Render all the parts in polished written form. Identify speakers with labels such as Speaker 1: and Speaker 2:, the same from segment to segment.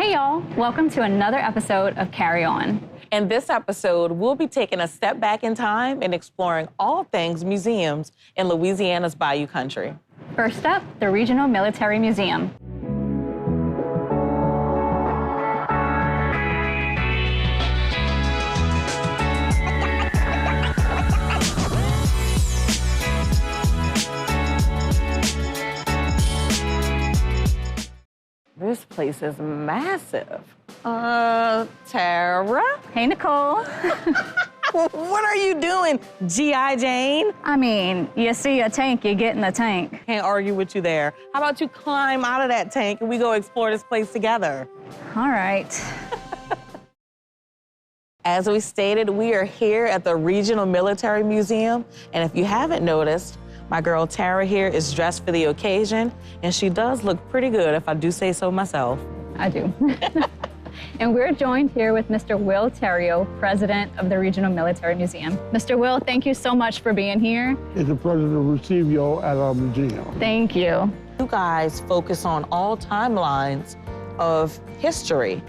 Speaker 1: Hey y'all, welcome to another episode of Carry On.
Speaker 2: In this episode, we'll be taking a step back in time and exploring all things museums in Louisiana's Bayou Country.
Speaker 1: First up, the Regional Military Museum.
Speaker 2: This place is massive. Tara?
Speaker 1: Hey, Nicole.
Speaker 2: What are you doing, G.I. Jane?
Speaker 1: I mean, you see a tank, you get in the tank.
Speaker 2: Can't argue with you there. How about you climb out of that tank and we go explore this place together?
Speaker 1: All right.
Speaker 2: As we stated, we are here at the Regional Military Museum, and if you haven't noticed, my girl Tara here is dressed for the occasion, and she does look pretty good, if I do say so myself.
Speaker 1: I do. And we're joined here with Mr. Will Terrio, president of the Regional Military Museum. Mr. Will, thank you so much for being here.
Speaker 3: It's a pleasure to receive you all at our museum.
Speaker 1: Thank you.
Speaker 2: You guys focus on all timelines of history.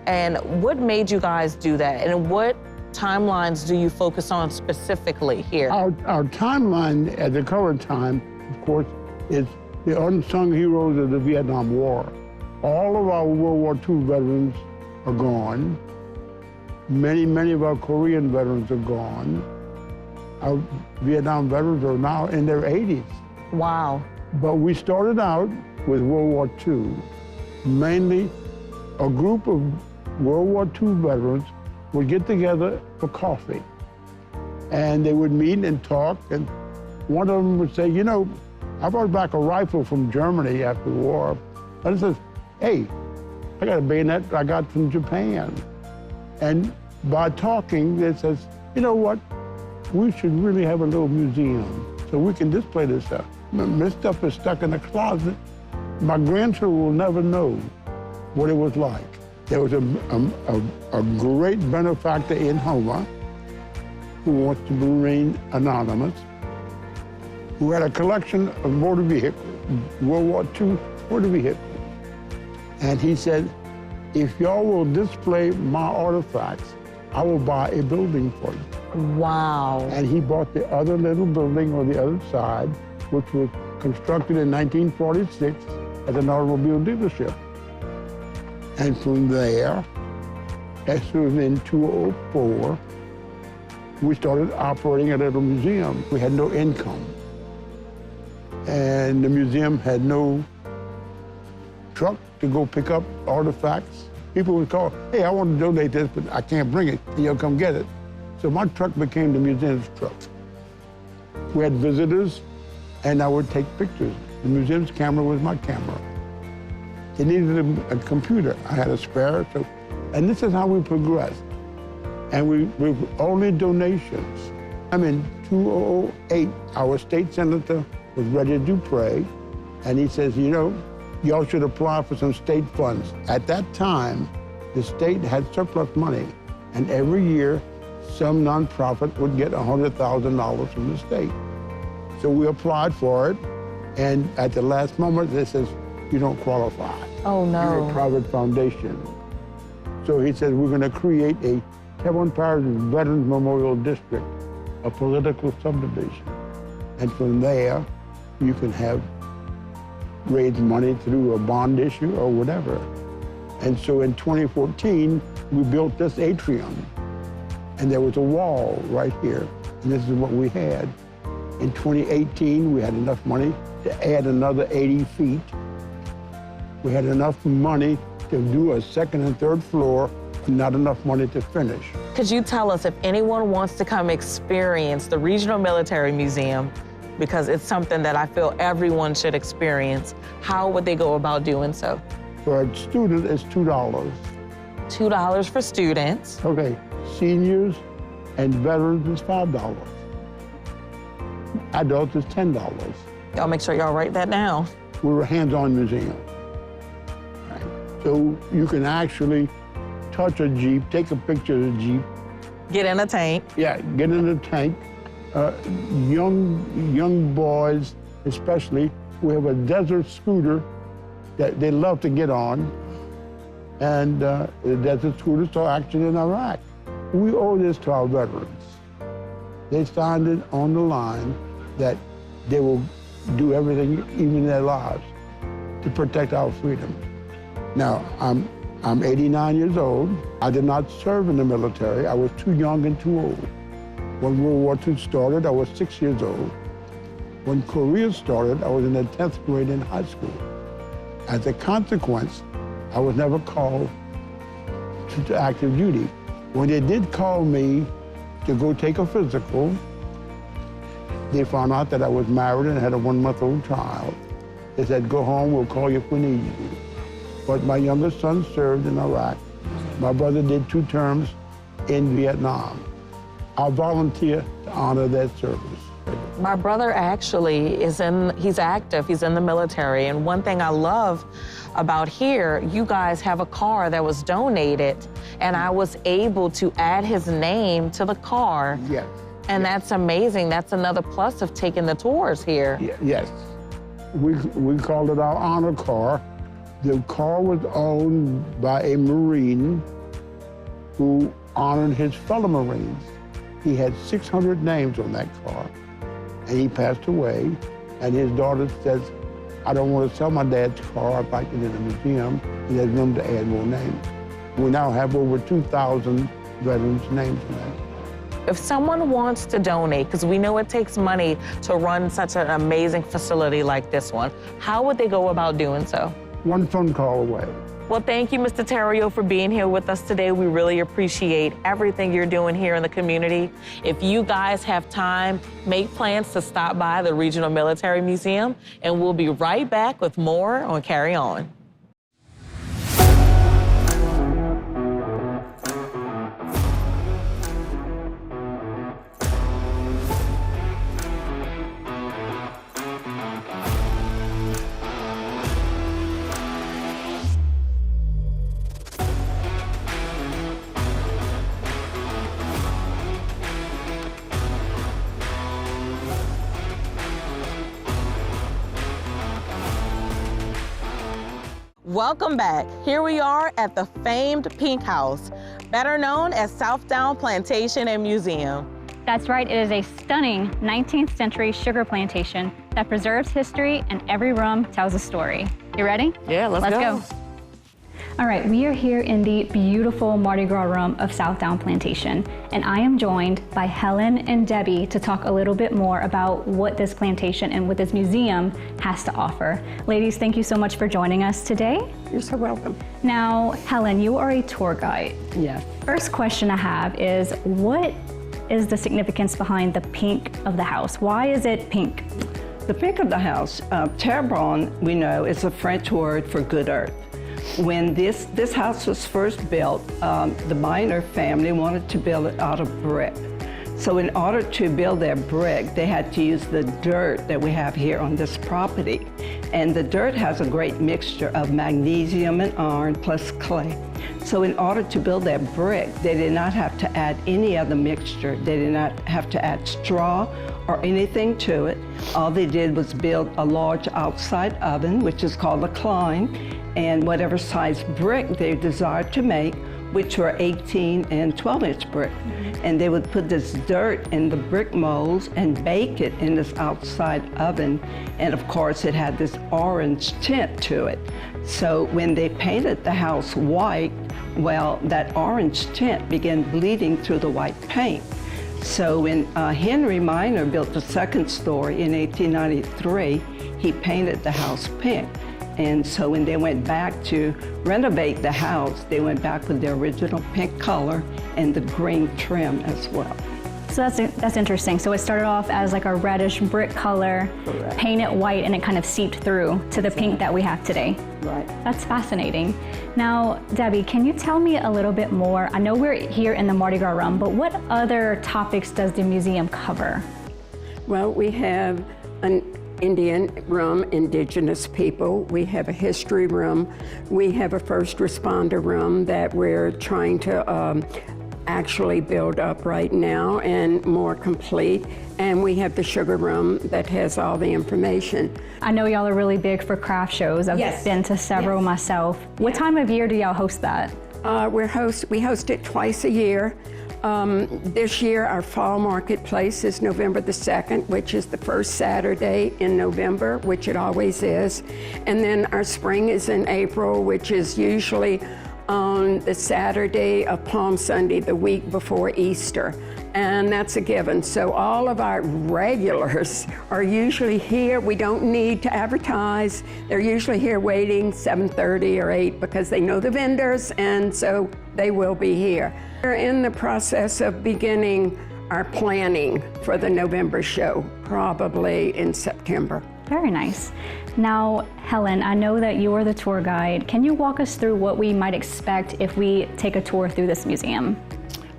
Speaker 2: And what made you guys do that? And what timelines do you focus on specifically here?
Speaker 3: Our timeline at the current time, of course, is the unsung heroes of the Vietnam War. All of our World War II veterans are gone. Many of our Korean veterans are gone. Our Vietnam veterans are now in their 80s.
Speaker 2: Wow.
Speaker 3: But we started out with World War II. Mainly, a group of World War II veterans would get together for coffee. And they would meet and talk, and one of them would say, you know, I brought back a rifle from Germany after the war. And he says, hey, I got a bayonet I got from Japan. And by talking, they says, you know what? We should really have a little museum so we can display this stuff. This stuff is stuck in a closet. My grandchildren will never know what it was like. There was a great benefactor in Houma who wants to remain anonymous, who had a collection of motor vehicles, World War II motor vehicles. And he said, if y'all will display my artifacts, I will buy a building for you.
Speaker 2: Wow.
Speaker 3: And he bought the other little building on the other side, which was constructed in 1946 as an automobile dealership. And from there, as soon as in 2004, we started operating a little museum. We had no income. And the museum had no truck to go pick up artifacts. People would call, hey, I want to donate this, but I can't bring it. And you'll come get it. So my truck became the museum's truck. We had visitors, and I would take pictures. The museum's camera was my camera. They needed a computer. I had a spare, and this is how we progressed. And we only donations. In 2008, our state senator was ready to pray, and he says, you know, y'all should apply for some state funds. At that time, the state had surplus money, and every year, some nonprofit would get $100,000 from the state. So we applied for it, and at the last moment, they says, you don't qualify.
Speaker 2: Oh, no.
Speaker 3: You're a private foundation. So he said, we're going to create a Kevin Parish Veterans Memorial District, a political subdivision. And from there, you can raise money through a bond issue or whatever. And so in 2014, we built this atrium. And there was a wall right here. And this is what we had. In 2018, we had enough money to add another 80 feet. We had enough money to do a second and third floor, but not enough money to finish.
Speaker 2: Could you tell us if anyone wants to come experience the Regional Military Museum, because it's something that I feel everyone should experience, how would they go about doing so?
Speaker 3: For a student, it's $2.
Speaker 2: $2 for students.
Speaker 3: Okay, seniors and veterans is $5. Adults is $10.
Speaker 2: Y'all make sure y'all write that down.
Speaker 3: We're a hands-on museum. Right? So you can actually touch a Jeep, take a picture of the Jeep.
Speaker 2: Get in a tank.
Speaker 3: Yeah, get in a tank. Young boys, especially, we have a desert scooter that they love to get on. and the Desert Scooter saw action in Iraq. We owe this to our veterans. They signed it on the line that they will do everything, even in their lives, to protect our freedom. Now, I'm 89 years old. I did not serve in the military. I was too young and too old. When World War II started, I was 6 years old. When Korea started, I was in the 10th grade in high school. As a consequence, I was never called to active duty. When they did call me to go take a physical, they found out that I was married and had a 1-month-old child. They said, go home, we'll call you if we need you. But my youngest son served in Iraq. My brother did 2 terms in Vietnam. I volunteer to honor that service.
Speaker 2: My brother actually he's active, he's in the military. And one thing I love about here, you guys have a car that was donated, and I was able to add his name to the car.
Speaker 3: Yes.
Speaker 2: And that's amazing. That's another plus of taking the tours here.
Speaker 3: Yes. We called it our honor car. The car was owned by a Marine who honored his fellow Marines. He had 600 names on that car, and he passed away. And his daughter says, I don't want to sell my dad's car. I'd like it in a museum, and there's room to add more names. We now have over 2,000 veterans' names on that.
Speaker 2: If someone wants to donate, because we know it takes money to run such an amazing facility like this one, how would they go about doing so?
Speaker 3: One phone call away.
Speaker 2: Well, thank you, Mr. Terrio, for being here with us today. We really appreciate everything you're doing here in the community. If you guys have time, make plans to stop by the Regional Military Museum, and we'll be right back with more on Carry On. Welcome back. Here we are at the famed Pink House, better known as Southdown Plantation and Museum.
Speaker 1: That's right, it is a stunning 19th century sugar plantation that preserves history and every room tells a story. You ready?
Speaker 2: Yeah, let's go.
Speaker 1: All right, we are here in the beautiful Mardi Gras room of Southdown Plantation, and I am joined by Helen and Debbie to talk a little bit more about what this plantation and what this museum has to offer. Ladies, thank you so much for joining us today.
Speaker 4: You're so welcome.
Speaker 1: Now, Helen, you are a tour guide.
Speaker 4: Yes.
Speaker 1: First question I have is, what is the significance behind the pink of the house? Why is it pink?
Speaker 4: The pink of the house, terre brune, we know, is a French word for good earth. When this house was first built, the Miner family wanted to build it out of brick. So in order to build their brick, they had to use the dirt that we have here on this property. And the dirt has a great mixture of magnesium and iron plus clay. So in order to build their brick, they did not have to add any other mixture. They did not have to add straw or anything to it. All they did was build a large outside oven, which is called a cline, and whatever size brick they desired to make, which were 18 and 12-inch brick. And they would put this dirt in the brick molds and bake it in this outside oven. And of course, it had this orange tint to it. So when they painted the house white, well, that orange tint began bleeding through the white paint. So when Henry Miner built the second story in 1893, he painted the house pink. And so when they went back to renovate the house, they went back with the original pink color and the green trim as well.
Speaker 1: So that's interesting. So it started off as like a reddish brick color,
Speaker 4: Correct.
Speaker 1: painted white, and it kind of seeped through to the pink that we have today.
Speaker 4: Right.
Speaker 1: That's fascinating. Now, Debbie, can you tell me a little bit more? I know we're here in the Mardi Gras room, but what other topics does the museum cover?
Speaker 5: Well, we have an Indian room, indigenous people. We have a history room. We have a first responder room that we're trying to actually built up right now and more complete. And we have the sugar room that has all the information.
Speaker 1: I know y'all are really big for craft shows. I've
Speaker 5: Yes.
Speaker 1: been to several myself. What time of year do y'all host that?
Speaker 5: We host it twice a year. This year, our fall marketplace is November the 2nd, which is the first Saturday in November, which it always is. And then our spring is in April, which is usually on the Saturday of Palm Sunday, the week before Easter. And that's a given. So all of our regulars are usually here. We don't need to advertise. They're usually here waiting 7:30 or 8 because they know the vendors, and so they will be here. We're in the process of beginning our planning for the November show, probably in September.
Speaker 1: Very nice. Now, Helen, I know that you are the tour guide. Can you walk us through what we might expect if we take a tour through this museum?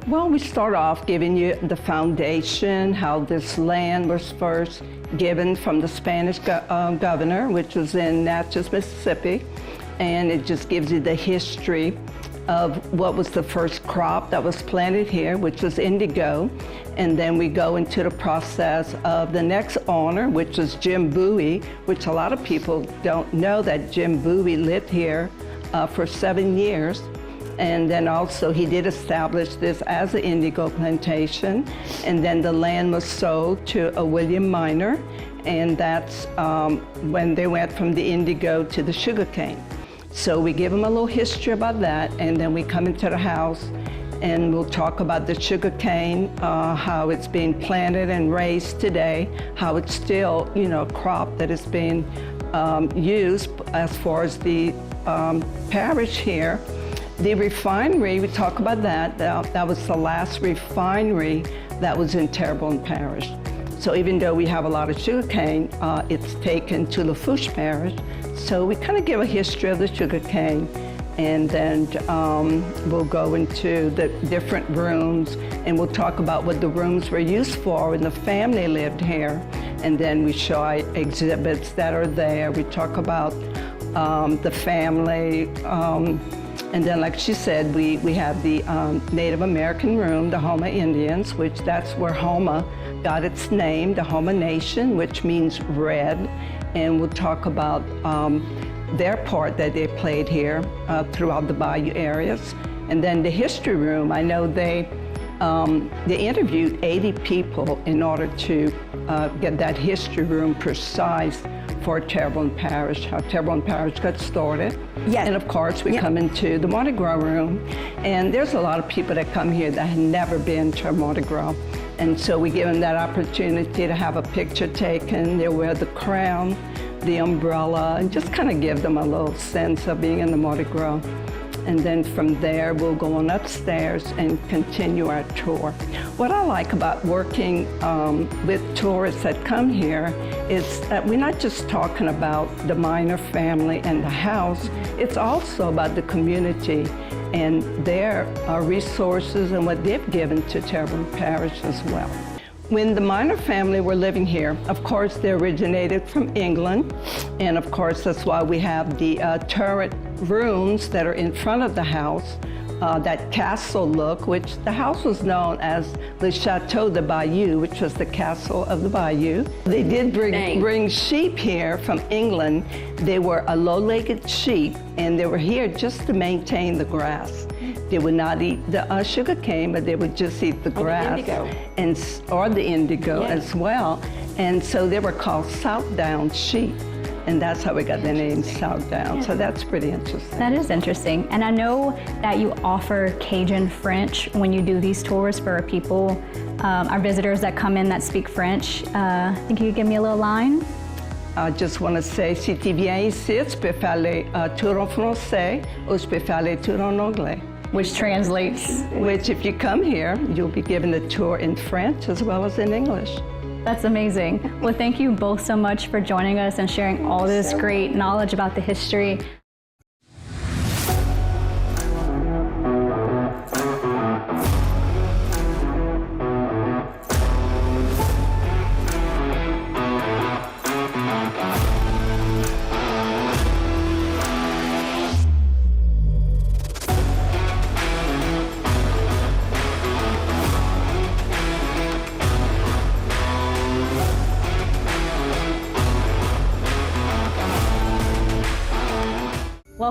Speaker 4: Well, we start off giving you the foundation, how this land was first given from the Spanish governor, which was in Natchez, Mississippi. And it just gives you the history of what was the first crop that was planted here, which was indigo. And then we go into the process of the next owner, which was Jim Bowie, which a lot of people don't know that Jim Bowie lived here for 7 years. And then also he did establish this as an indigo plantation. And then the land was sold to a William Minor. And that's when they went from the indigo to the sugarcane. So we give them a little history about that, and then we come into the house and we'll talk about the sugarcane, how it's being planted and raised today, how it's still, a crop that is being used as far as the parish here. The refinery, we talk about that. That was the last refinery that was in Terrebonne Parish. So even though we have a lot of sugarcane, it's taken to Lafourche Parish. So we kind of give a history of the sugarcane, and then we'll go into the different rooms, and we'll talk about what the rooms were used for when the family lived here. And then we show exhibits that are there. We talk about the family. And then, like she said, we have the Native American room, the Houma Indians, which that's where Houma got its name, the Houma Nation, which means red. And we'll talk about their part that they played here throughout the bayou areas. And then the history room, I know they interviewed 80 people in order to get that history room precise for Terrebonne Parish, how Terrebonne Parish got started.
Speaker 5: Yes.
Speaker 4: And of course, we come into the Mardi Gras room, and there's a lot of people that come here that have never been to a Mardi Gras. And so we give them that opportunity to have a picture taken. They wear the crown, the umbrella, and just kind of give them a little sense of being in the Mardi Gras. And then from there, we'll go on upstairs and continue our tour. What I like about working with tourists that come here is that we're not just talking about the Minor family and the house, it's also about the community and their resources and what they've given to Terrebonne Parish as well. When the Minor family were living here, of course, they originated from England. And of course, that's why we have the turret rooms that are in front of the house, that castle look, which the house was known as the Chateau de Bayou, which was the castle of the Bayou. They did bring sheep here from England. They were a low-legged sheep, and they were here just to maintain the grass. They would not eat the sugar cane, but they would just eat the grass. Or the indigo as well. And so they were called Southdown sheep. And that's how we got the name Southdown. Yeah. So that's pretty interesting.
Speaker 1: That is interesting. And I know that you offer Cajun French when you do these tours for our people, our visitors that come in that speak French. I think you could give me a little line.
Speaker 4: I just want to say, si tu viens ici, tu peux faire les tours en français ou tu peux faire les tours en anglais.
Speaker 1: Which translates?
Speaker 4: Which, if you come here, you'll be given a tour in French as well as in English.
Speaker 1: That's amazing. Well, thank you both so much for joining us and sharing all this great knowledge about the history.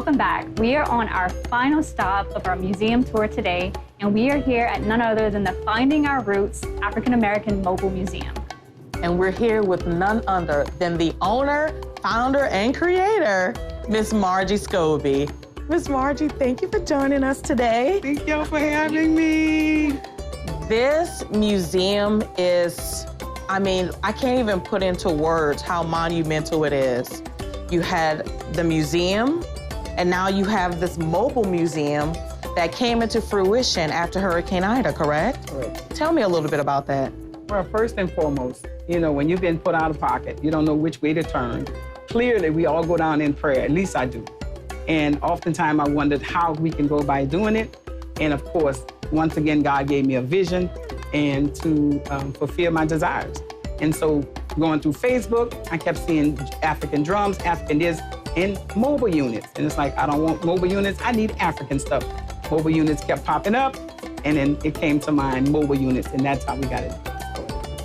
Speaker 1: welcome back. We are on our final stop of our museum tour today, and we are here at none other than the Finding Our Roots African American Mobile Museum.
Speaker 2: And we're here with none other than the owner, founder, and creator, Miss Margie Scobie. Miss Margie, thank you for joining us today.
Speaker 6: Thank y'all for having me.
Speaker 2: This museum is, I can't even put into words how monumental it is. You had the museum, and now you have this mobile museum that came into fruition after Hurricane Ida, correct?
Speaker 6: Correct.
Speaker 2: Tell me a little bit about that.
Speaker 6: Well, first and foremost, when you've been put out of pocket, you don't know which way to turn. Clearly, we all go down in prayer, at least I do. And oftentimes I wondered how we can go by doing it. And of course, once again, God gave me a vision and to fulfill my desires. And so going through Facebook, I kept seeing African drums, African this, and mobile units. And it's like, I don't want mobile units, I need African stuff. Mobile units kept popping up, and then it came to mind, mobile units, and that's how we got it.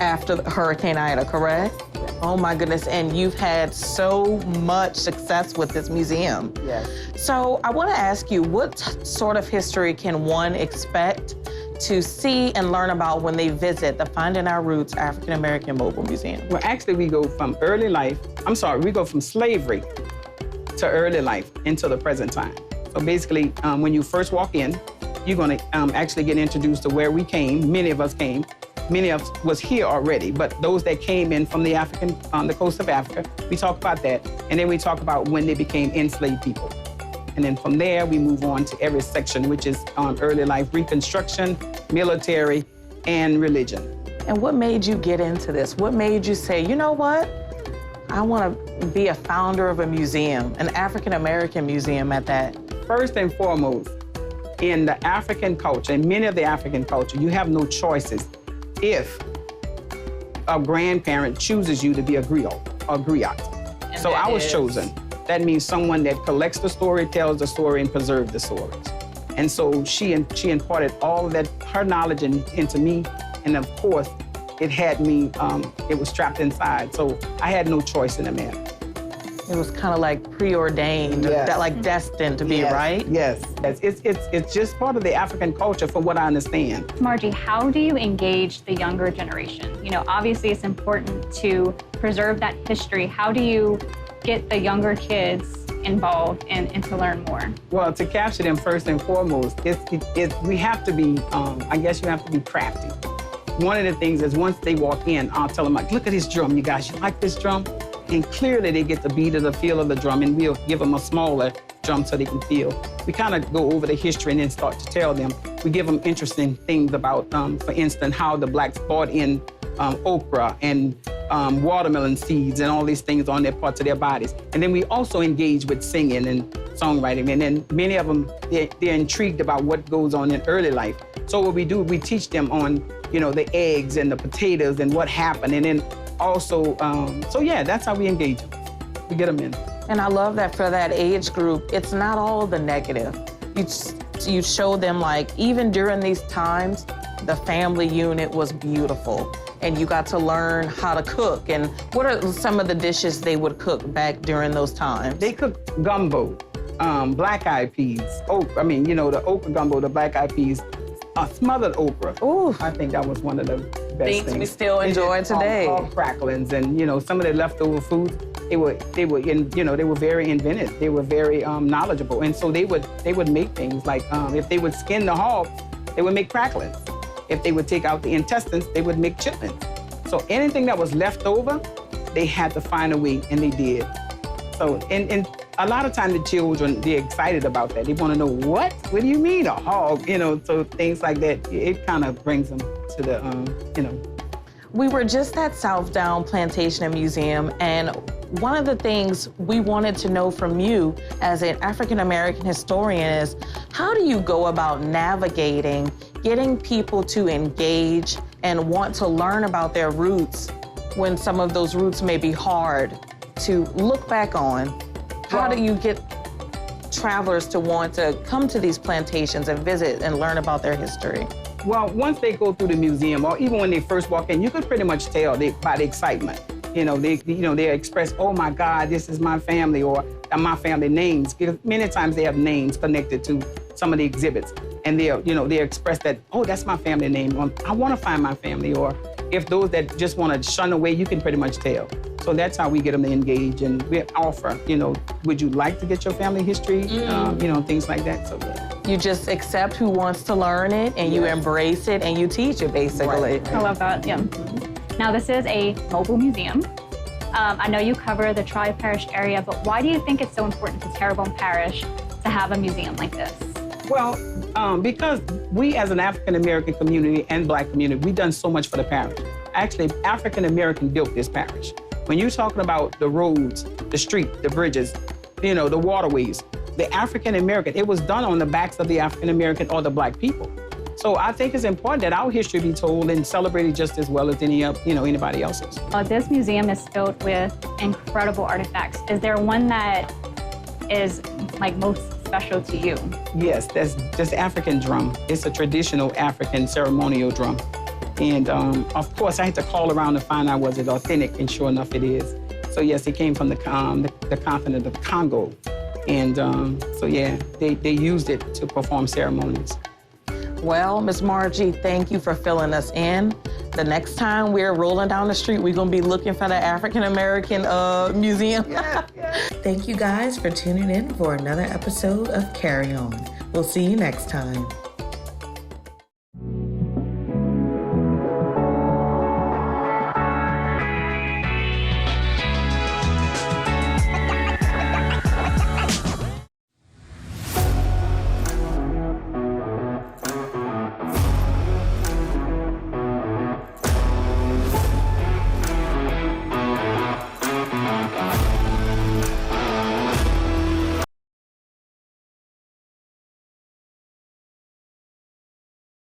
Speaker 2: After Hurricane Ida, correct? Oh my goodness, and you've had so much success with this museum.
Speaker 6: Yes.
Speaker 2: So I want to ask you, what sort of history can one expect to see and learn about when they visit the Finding Our Roots African American Mobile Museum?
Speaker 6: Well, actually, we go from we go from slavery to early life into the present time. So basically, when you first walk in, you're gonna actually get introduced to where we came. Many of us came. Many of us was here already, but those that came in from the coast of Africa, we talk about that. And then we talk about when they became enslaved people. And then from there, we move on to every section, which is early life reconstruction, military, and religion.
Speaker 2: And what made you get into this? What made you say, you know what? I want to be a founder of a museum, an African American museum at that.
Speaker 6: First and foremost, in the African culture, in many of the African culture, you have no choices if a grandparent chooses you to be a griot or griot. So I was chosen. That means someone that collects the story, tells the story, and preserves the stories. And so she imparted all of that, her knowledge into me. And of course, it had me, it was trapped inside. So I had no choice in the matter.
Speaker 2: It was kind of like preordained,
Speaker 6: Yes.
Speaker 2: like destined to be,
Speaker 6: Yes.
Speaker 2: right?
Speaker 6: Yes. It's just part of the African culture from what I understand.
Speaker 1: Margie, how do you engage the younger generation? Obviously it's important to preserve that history. How do you get the younger kids involved and to learn more?
Speaker 6: Well, to capture them first and foremost, we have to be, I guess you have to be crafty. One of the things is once they walk in, I'll tell them, like, look at this drum, you guys, you like this drum? And clearly they get the beat of the feel of the drum, and we'll give them a smaller drum so they can feel. We kind of go over the history and then start to tell them. We give them interesting things about, for instance, how the blacks brought in okra and watermelon seeds and all these things on their parts of their bodies. And then we also engage with singing and songwriting. And then many of them, they're intrigued about what goes on in early life. So what we do, we teach them on, the eggs and the potatoes and what happened. And then also, that's how we engage them. We get them in.
Speaker 2: And I love that for that age group, it's not all the negative. You show them, like, even during these times, the family unit was beautiful. And you got to learn how to cook. And what are some of the dishes they would cook back during those times?
Speaker 6: They cook gumbo, black-eyed peas. The okra gumbo, the black-eyed peas, smothered okra.
Speaker 2: Ooh.
Speaker 6: I think that was one of the best things.
Speaker 2: We still enjoy today.
Speaker 6: All cracklings and, some of the leftover foods, they were very inventive. They were very knowledgeable. And so they would make things like, if they would skin the hog, they would make cracklings. If they would take out the intestines, they would make chitlins. So anything that was left over, they had to find a way, and they did. So, and a lot of times the children, they're excited about that. They want to know, what? What do you mean, a hog? So things like that, it kind of brings them to the,
Speaker 2: We were just at Southdown Plantation and Museum, and one of the things we wanted to know from you as an African-American historian is, how do you go about navigating, getting people to engage and want to learn about their roots when some of those roots may be hard to look back on? How do you get travelers to want to come to these plantations and visit and learn about their history?
Speaker 6: Well, once they go through the museum, or even when they first walk in, you could pretty much tell by the excitement. They express, oh my God, this is my family, or my family names. Because many times they have names connected to some of the exhibits, and they express that, oh, that's my family name, or I want to find my family, or if those that just want to shun away, you can pretty much tell. So that's how we get them to engage, and we offer, would you like to get your family history, things like that. So yeah.
Speaker 2: You just accept who wants to learn it, and you embrace it, and you teach it, basically.
Speaker 1: I love that, yeah. Now, this is a mobile museum. I know you cover the Tri-Parish area, but why do you think it's so important to Terrebonne Parish to have a museum like this?
Speaker 6: Well, because we as an African-American community and Black community, we've done so much for the parish. Actually, African-American built this parish. When you're talking about the roads, the street, the bridges, the waterways, the African-American, it was done on the backs of the African-American or the Black people. So I think it's important that our history be told and celebrated just as well as anybody else's.
Speaker 1: This museum is filled with incredible artifacts. Is there one that is most special to you?
Speaker 6: Yes, that's this African drum. It's a traditional African ceremonial drum. And of course, I had to call around to find out was it authentic, and sure enough, it is. So yes, it came from the continent of Congo. And so yeah, they used it to perform ceremonies.
Speaker 2: Well, Miss Margie, thank you for filling us in. The next time we're rolling down the street, we're gonna be looking for the African-American museum.
Speaker 7: Thank you guys for tuning in for another episode of Carry On. We'll see you next time.